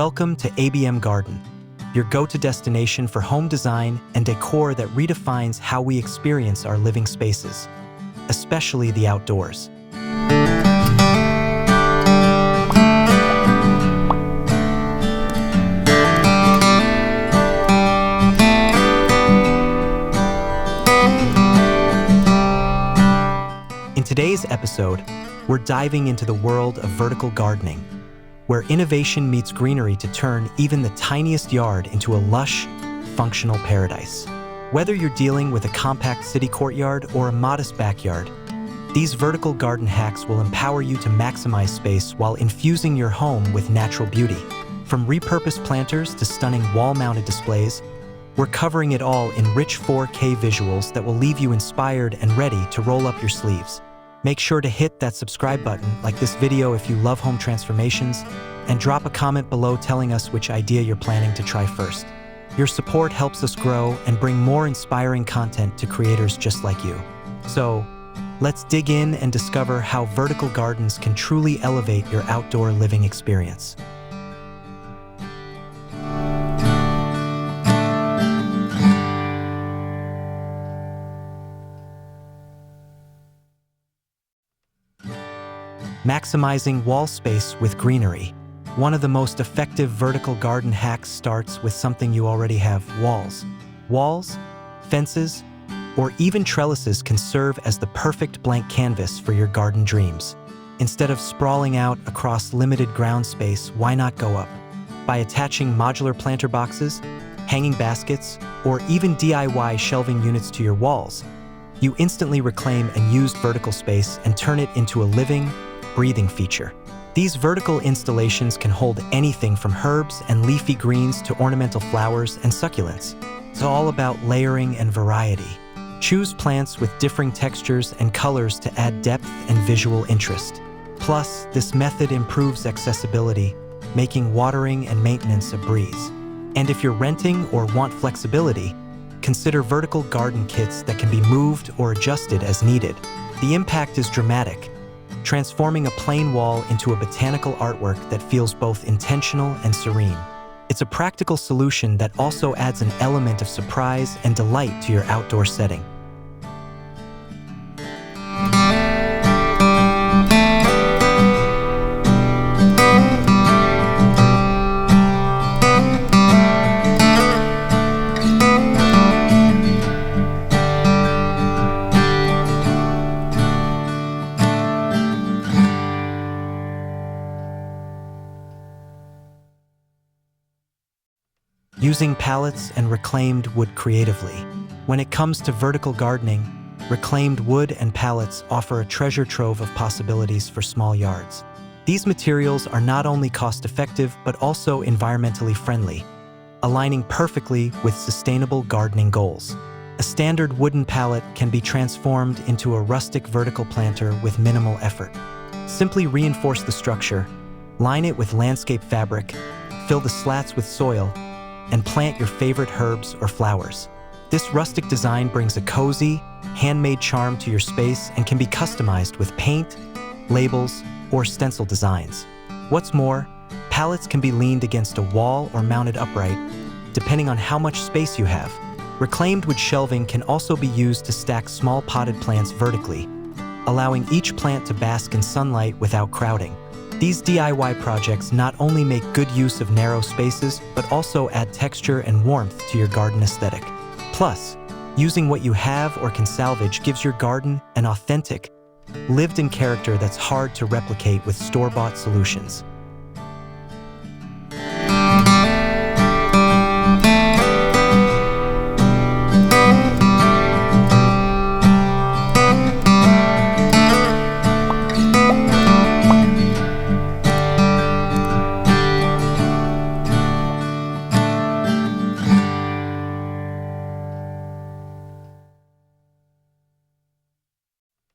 Welcome to ABM Garden, your go-to destination for home design and decor that redefines how we experience our living spaces, especially the outdoors. In today's episode, we're diving into the world of vertical gardening, where innovation meets greenery to turn even the tiniest yard into a lush, functional paradise. Whether you're dealing with a compact city courtyard or a modest backyard, these vertical garden hacks will empower you to maximize space while infusing your home with natural beauty. From repurposed planters to stunning wall-mounted displays, we're covering it all in rich 4K visuals that will leave you inspired and ready to roll up your sleeves. Make sure to hit that subscribe button, like this video if you love home transformations, and drop a comment below telling us which idea you're planning to try first. Your support helps us grow and bring more inspiring content to creators just like you. So, let's dig in and discover how vertical gardens can truly elevate your outdoor living experience. Maximizing wall space with greenery. One of the most effective vertical garden hacks starts with something you already have: walls. Walls, fences, or even trellises can serve as the perfect blank canvas for your garden dreams. Instead of sprawling out across limited ground space, why not go up? By attaching modular planter boxes, hanging baskets, or even DIY shelving units to your walls, you instantly reclaim unused vertical space and turn it into a living, breathing feature. These vertical installations can hold anything from herbs and leafy greens to ornamental flowers and succulents. It's all about layering and variety. Choose plants with differing textures and colors to add depth and visual interest. Plus, this method improves accessibility, making watering and maintenance a breeze. And if you're renting or want flexibility, consider vertical garden kits that can be moved or adjusted as needed. The impact is dramatic, transforming a plain wall into a botanical artwork that feels both intentional and serene. It's a practical solution that also adds an element of surprise and delight to your outdoor setting. Using pallets and reclaimed wood creatively. When it comes to vertical gardening, reclaimed wood and pallets offer a treasure trove of possibilities for small yards. These materials are not only cost-effective but also environmentally friendly, aligning perfectly with sustainable gardening goals. A standard wooden pallet can be transformed into a rustic vertical planter with minimal effort. Simply reinforce the structure, line it with landscape fabric, fill the slats with soil, and plant your favorite herbs or flowers. This rustic design brings a cozy, handmade charm to your space and can be customized with paint, labels, or stencil designs. What's more, pallets can be leaned against a wall or mounted upright, depending on how much space you have. Reclaimed wood shelving can also be used to stack small potted plants vertically, allowing each plant to bask in sunlight without crowding. These DIY projects not only make good use of narrow spaces, but also add texture and warmth to your garden aesthetic. Plus, using what you have or can salvage gives your garden an authentic, lived-in character that's hard to replicate with store-bought solutions.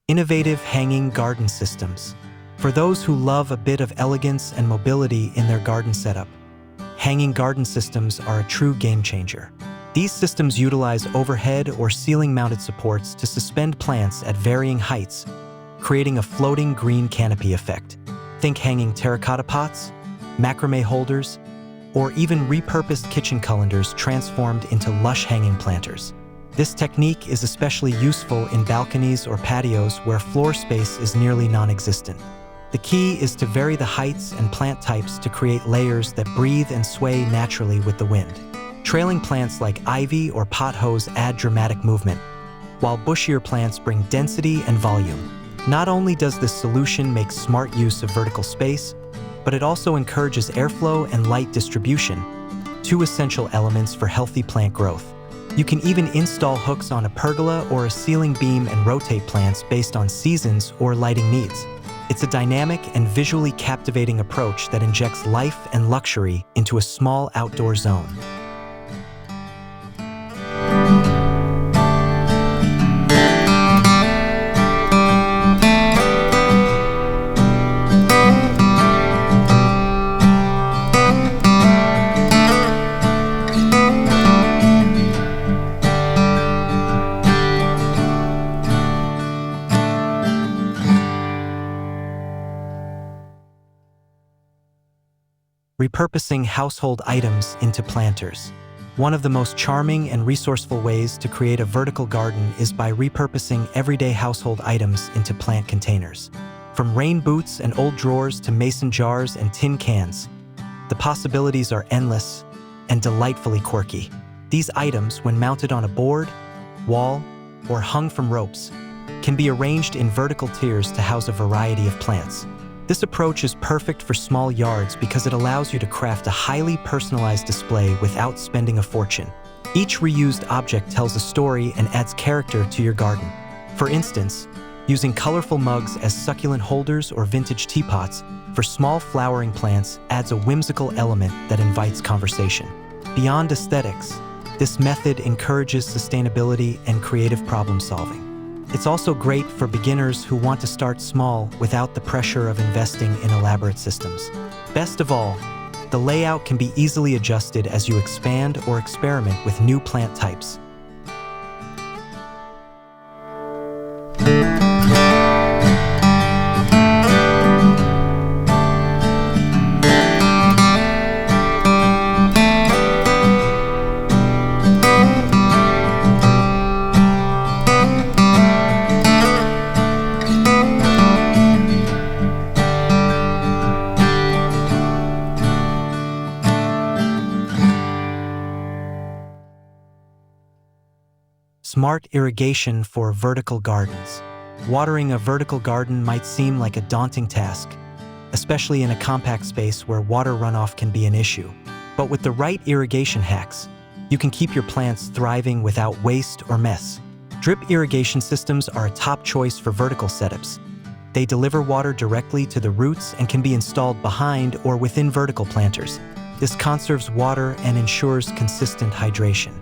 Innovative hanging garden systems. For those who love a bit of elegance and mobility in their garden setup, hanging garden systems are a true game changer. These systems utilize overhead or ceiling-mounted supports to suspend plants at varying heights, creating a floating green canopy effect. Think hanging terracotta pots, macrame holders, or even repurposed kitchen colanders transformed into lush hanging planters. This technique is especially useful in balconies or patios where floor space is nearly non-existent. The key is to vary the heights and plant types to create layers that breathe and sway naturally with the wind. Trailing plants like ivy or pothose add dramatic movement, while bushier plants bring density and volume. Not only does this solution make smart use of vertical space, but it also encourages airflow and light distribution, two essential elements for healthy plant growth. You can even install hooks on a pergola or a ceiling beam and rotate plants based on seasons or lighting needs. It's a dynamic and visually captivating approach that injects life and luxury into a small outdoor zone. Repurposing household items into planters. One of the most charming and resourceful ways to create a vertical garden is by repurposing everyday household items into plant containers. From rain boots and old drawers to mason jars and tin cans, the possibilities are endless and delightfully quirky. These items, when mounted on a board, wall, or hung from ropes, can be arranged in vertical tiers to house a variety of plants. This approach is perfect for small yards because it allows you to craft a highly personalized display without spending a fortune. Each reused object tells a story and adds character to your garden. For instance, using colorful mugs as succulent holders or vintage teapots for small flowering plants adds a whimsical element that invites conversation. Beyond aesthetics, this method encourages sustainability and creative problem solving. It's also great for beginners who want to start small without the pressure of investing in elaborate systems. Best of all, the layout can be easily adjusted as you expand or experiment with new plant types. Smart irrigation for vertical gardens. Watering a vertical garden might seem like a daunting task, especially in a compact space where water runoff can be an issue. But with the right irrigation hacks, you can keep your plants thriving without waste or mess. Drip irrigation systems are a top choice for vertical setups. They deliver water directly to the roots and can be installed behind or within vertical planters. This conserves water and ensures consistent hydration.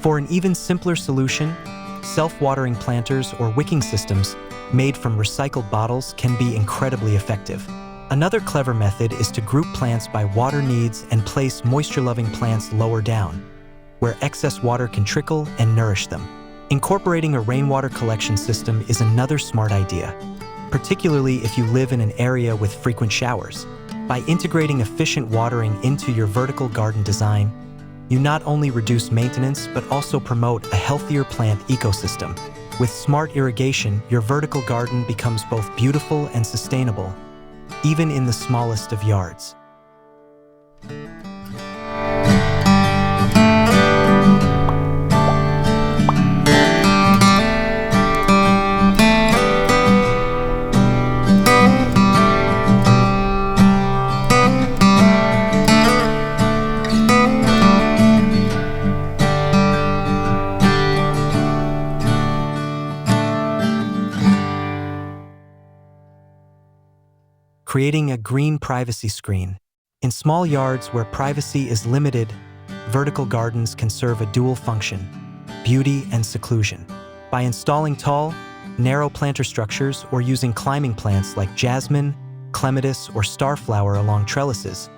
For an even simpler solution, self-watering planters or wicking systems made from recycled bottles can be incredibly effective. Another clever method is to group plants by water needs and place moisture-loving plants lower down, where excess water can trickle and nourish them. Incorporating a rainwater collection system is another smart idea, particularly if you live in an area with frequent showers. By integrating efficient watering into your vertical garden design, you not only reduce maintenance but also promote a healthier plant ecosystem. With smart irrigation, your vertical garden becomes both beautiful and sustainable, even in the smallest of yards. Creating a green privacy screen. In small yards where privacy is limited, vertical gardens can serve a dual function: beauty and seclusion. By installing tall, narrow planter structures or using climbing plants like jasmine, clematis, or starflower along trellises,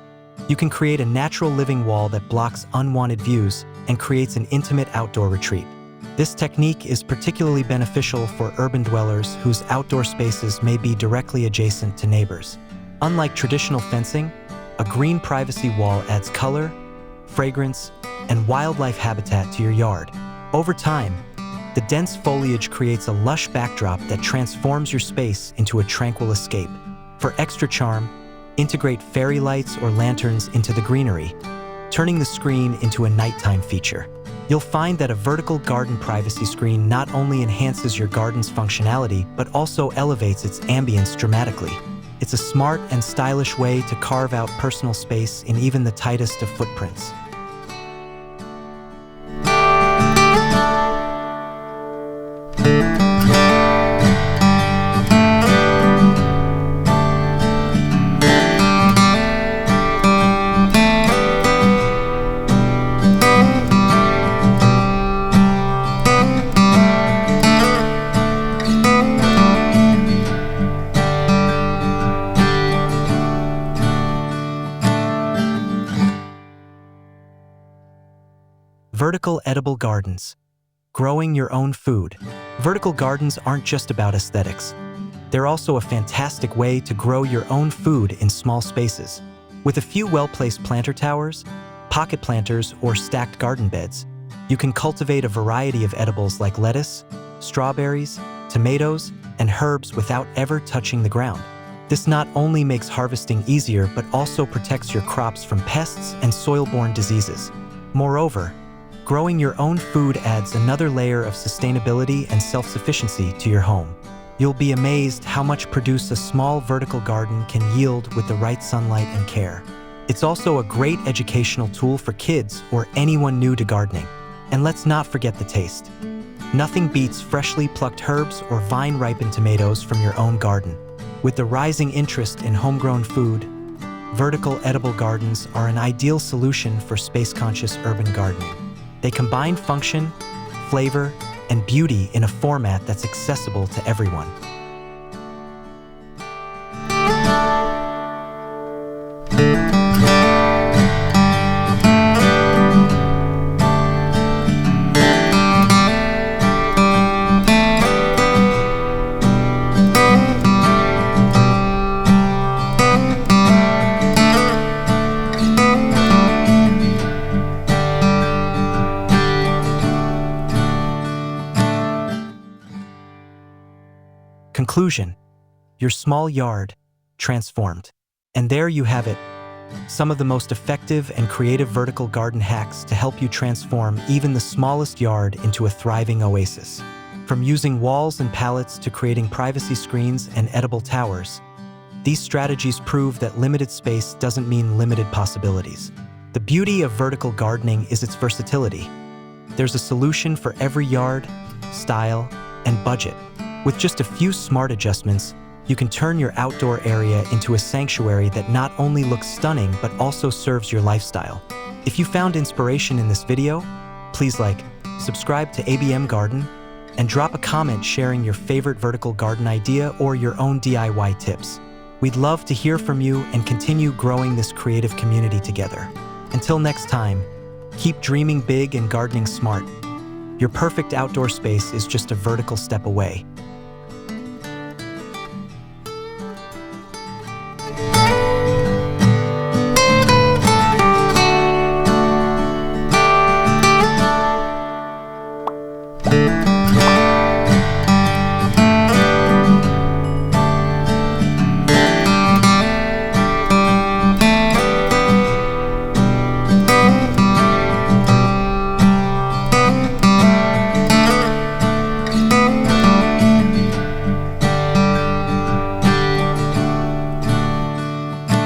you can create a natural living wall that blocks unwanted views and creates an intimate outdoor retreat. This technique is particularly beneficial for urban dwellers whose outdoor spaces may be directly adjacent to neighbors. Unlike traditional fencing, a green privacy wall adds color, fragrance, and wildlife habitat to your yard. Over time, the dense foliage creates a lush backdrop that transforms your space into a tranquil escape. For extra charm, integrate fairy lights or lanterns into the greenery, turning the screen into a nighttime feature. You'll find that a vertical garden privacy screen not only enhances your garden's functionality, but also elevates its ambience dramatically. It's a smart and stylish way to carve out personal space in even the tightest of footprints. Vertical edible gardens. Growing your own food. Vertical gardens aren't just about aesthetics. They're also a fantastic way to grow your own food in small spaces. With a few well-placed planter towers, pocket planters, or stacked garden beds, you can cultivate a variety of edibles like lettuce, strawberries, tomatoes, and herbs without ever touching the ground. This not only makes harvesting easier, but also protects your crops from pests and soil-borne diseases. Moreover, growing your own food adds another layer of sustainability and self-sufficiency to your home. You'll be amazed how much produce a small vertical garden can yield with the right sunlight and care. It's also a great educational tool for kids or anyone new to gardening. And let's not forget the taste. Nothing beats freshly plucked herbs or vine-ripened tomatoes from your own garden. With the rising interest in homegrown food, vertical edible gardens are an ideal solution for space-conscious urban gardening. They combine function, flavor, and beauty in a format that's accessible to everyone. Conclusion: your small yard transformed. And there you have it, some of the most effective and creative vertical garden hacks to help you transform even the smallest yard into a thriving oasis. From using walls and pallets to creating privacy screens and edible towers, these strategies prove that limited space doesn't mean limited possibilities. The beauty of vertical gardening is its versatility. There's a solution for every yard, style, and budget. With just a few smart adjustments, you can turn your outdoor area into a sanctuary that not only looks stunning, but also serves your lifestyle. If you found inspiration in this video, please subscribe to ABM Garden, and drop a comment sharing your favorite vertical garden idea or your own DIY tips. We'd love to hear from you and continue growing this creative community together. Until next time, keep dreaming big and gardening smart. Your perfect outdoor space is just a vertical step away.